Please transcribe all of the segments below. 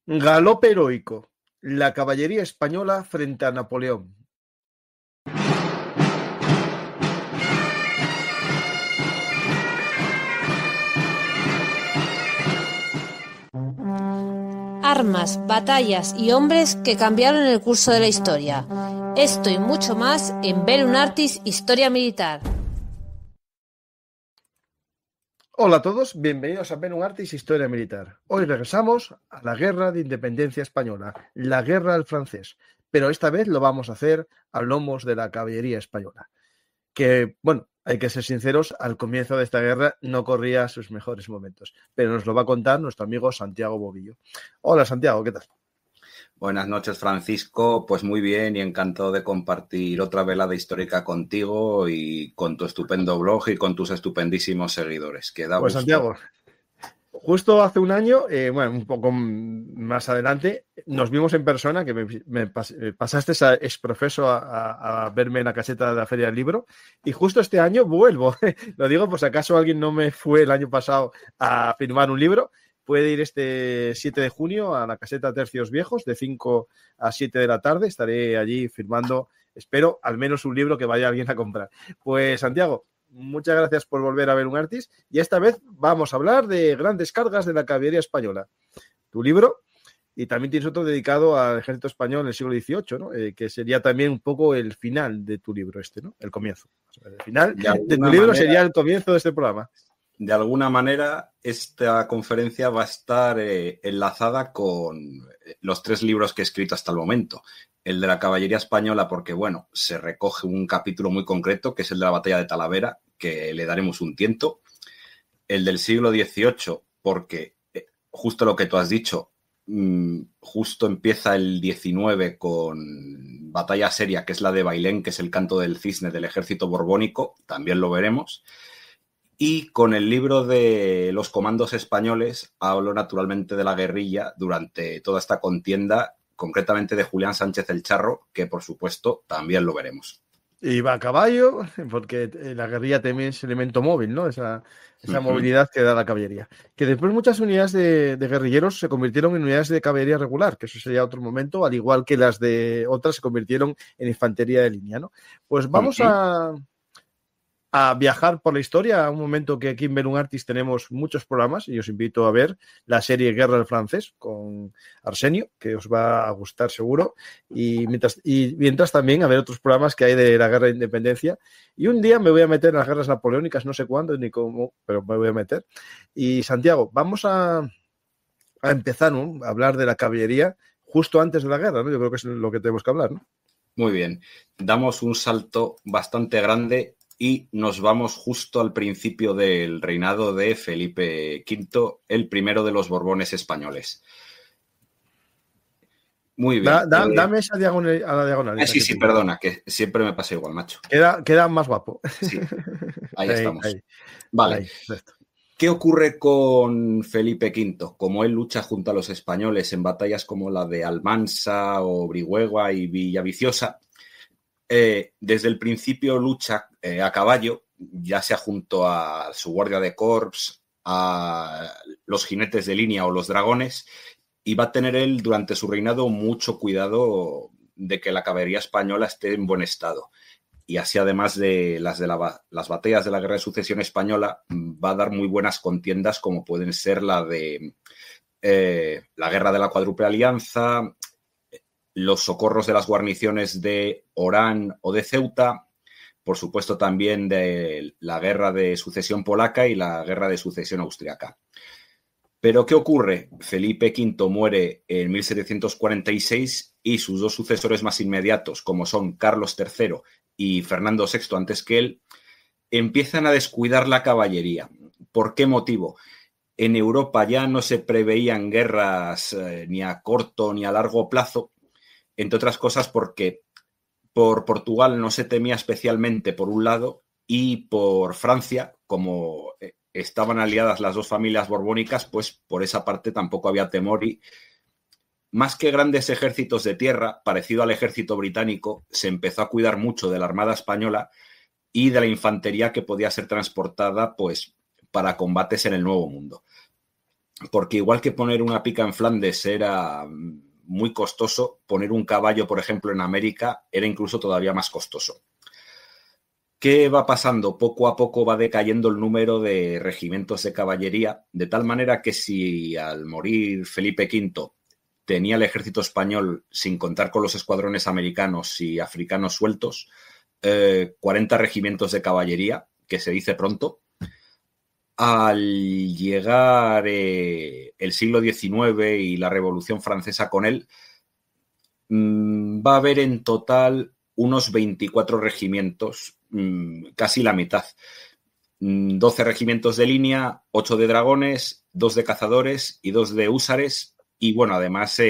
Galope heroico. La caballería española frente a Napoleón. Armas, batallas y hombres que cambiaron el curso de la historia. Esto y mucho más en Velum Artis Historia Militar. Hola a todos, bienvenidos a Velum Artis Historia Militar. Hoy regresamos a la Guerra de Independencia Española, la Guerra del Francés, pero esta vez lo vamos a hacer a lomos de la caballería española. Que, bueno, hay que ser sinceros, al comienzo de esta guerra no corría sus mejores momentos, pero nos lo va a contar nuestro amigo Santiago Bobillo. Hola Santiago, ¿qué tal? Buenas noches, Francisco. Pues muy bien y encantado de compartir otra velada histórica contigo y con tu estupendo blog y con tus estupendísimos seguidores. Que da Pues gusto. Santiago, justo hace un año, bueno, un poco más adelante, nos vimos en persona, que me pasaste a exprofeso a verme en la caseta de la Feria del Libro, y justo este año vuelvo. Lo digo por si acaso alguien no me fue el año pasado a firmar un libro. Puede ir este 7 de junio a la caseta Tercios Viejos, de 5 a 7 de la tarde. Estaré allí firmando, espero, al menos un libro que vaya alguien a comprar. Pues Santiago, muchas gracias por volver a Velum Artis y esta vez vamos a hablar de grandes cargas de la caballería española. Tu libro, y también tienes otro dedicado al ejército español en el siglo XVIII, ¿no? Que sería también un poco el final de tu libro ¿no? El comienzo. El final de tu libro sería el comienzo de este programa. De alguna manera, esta conferencia va a estar enlazada con los 3 libros que he escrito hasta el momento. El de la caballería española, porque, bueno, se recoge un capítulo muy concreto, que es el de la batalla de Talavera, que le daremos un tiento. El del siglo XVIII, porque, justo lo que tú has dicho, justo empieza el 19 con batalla seria, que es la de Bailén, que es el canto del cisne del ejército borbónico, también lo veremos. Y con el libro de los comandos españoles hablo naturalmente de la guerrilla durante toda esta contienda, concretamente de Julián Sánchez el Charro, que por supuesto también lo veremos. Y va a caballo, porque la guerrilla también es elemento móvil, ¿no? Esa movilidad que da la caballería. Que después muchas unidades de guerrilleros se convirtieron en unidades de caballería regular, que eso sería otro momento, al igual que las de otras se convirtieron en infantería de línea, ¿no? Pues vamos a viajar por la historia, a un momento que aquí en Velum Artis tenemos muchos programas y os invito a ver la serie Guerra del Francés con Arsenio, que os va a gustar seguro, y mientras también a ver otros programas que hay de la Guerra de Independencia, y un día me voy a meter en las guerras napoleónicas, no sé cuándo ni cómo, pero me voy a meter. Y Santiago, vamos a empezar, ¿no? A hablar de la caballería justo antes de la guerra, ¿no? Yo creo que es lo que tenemos que hablar, ¿no? Muy bien, damos un salto bastante grande y nos vamos justo al principio del reinado de Felipe V, el primero de los Borbones españoles. Muy bien. Dame esa diagonal, a la diagonal. Sí, perdona, que siempre me pasa igual, macho. Queda más guapo. Sí, ahí estamos. Ahí. Vale. Ahí. ¿Qué ocurre con Felipe V? Como él lucha junto a los españoles en batallas como la de Almansa o Brihuega y Villaviciosa, desde el principio lucha a caballo, ya sea junto a su guardia de corps, a los jinetes de línea o los dragones, y va a tener él durante su reinado mucho cuidado de que la caballería española esté en buen estado. Y así, además de las batallas de la Guerra de Sucesión Española, va a dar muy buenas contiendas como pueden ser la de la Guerra de la Cuádruple Alianza, los socorros de las guarniciones de Orán o de Ceuta, por supuesto también de la Guerra de Sucesión Polaca y la Guerra de Sucesión Austriaca. Pero ¿qué ocurre? Felipe V muere en 1746 y sus 2 sucesores más inmediatos, como son Carlos III y Fernando VI antes que él, empiezan a descuidar la caballería. ¿Por qué motivo? En Europa ya no se preveían guerras ni a corto ni a largo plazo, entre otras cosas porque por Portugal no se temía especialmente por un lado y por Francia, como estaban aliadas las 2 familias borbónicas, pues por esa parte tampoco había temor y más que grandes ejércitos de tierra, parecido al ejército británico, se empezó a cuidar mucho de la Armada Española y de la infantería que podía ser transportada pues para combates en el Nuevo Mundo. porque igual que poner una pica en Flandes era muy costoso, poner un caballo, por ejemplo, en América era incluso todavía más costoso. ¿Qué va pasando? Poco a poco va decayendo el número de regimientos de caballería, de tal manera que si al morir Felipe V tenía el ejército español, sin contar con los escuadrones americanos y africanos sueltos, 40 regimientos de caballería, que se dice pronto. Al llegar el siglo XIX y la Revolución Francesa con él, va a haber en total unos 24 regimientos, casi la mitad. 12 regimientos de línea, 8 de dragones, 2 de cazadores y 2 de húsares. Y bueno, además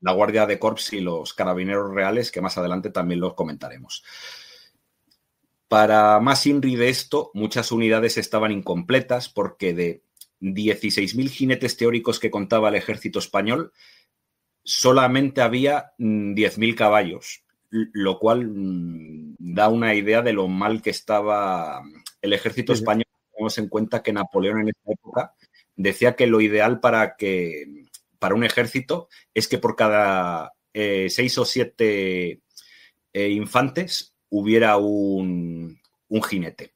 la Guardia de Corps y los carabineros reales, que más adelante también los comentaremos. Para más INRI de esto, muchas unidades estaban incompletas porque de 16.000 jinetes teóricos que contaba el ejército español, solamente había 10.000 caballos, lo cual da una idea de lo mal que estaba el ejército español. Tenemos en cuenta que Napoleón en esta época decía que lo ideal para un ejército es que por cada 6 o 7 infantes hubiera un jinete.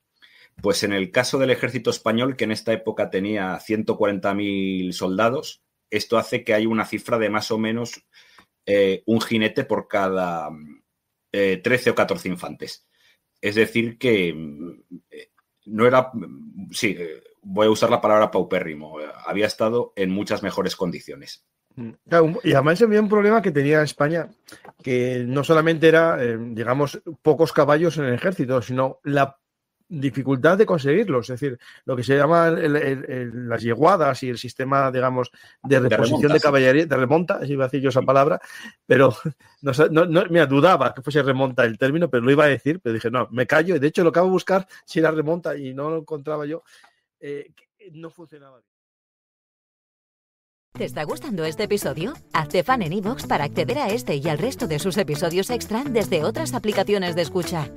Pues en el caso del ejército español, que en esta época tenía 140.000 soldados, esto hace que haya una cifra de más o menos un jinete por cada 13 o 14 infantes. Es decir que no era... Sí, voy a usar la palabra paupérrimo. Había estado en muchas mejores condiciones. Claro, y además había un problema que tenía España, que no solamente era, digamos, pocos caballos en el ejército, sino la dificultad de conseguirlos. Es decir, lo que se llama las yeguadas y el sistema, digamos, de reposición de caballería, de remonta, si iba a decir yo esa palabra, pero mira, dudaba que fuese remonta el término, pero lo iba a decir, pero dije, no, me callo, y de hecho lo acabo de buscar si era remonta y no lo encontraba yo, no funcionaba. ¿Te está gustando este episodio? Hazte fan en iVoox para acceder a este y al resto de sus episodios extra desde otras aplicaciones de escucha.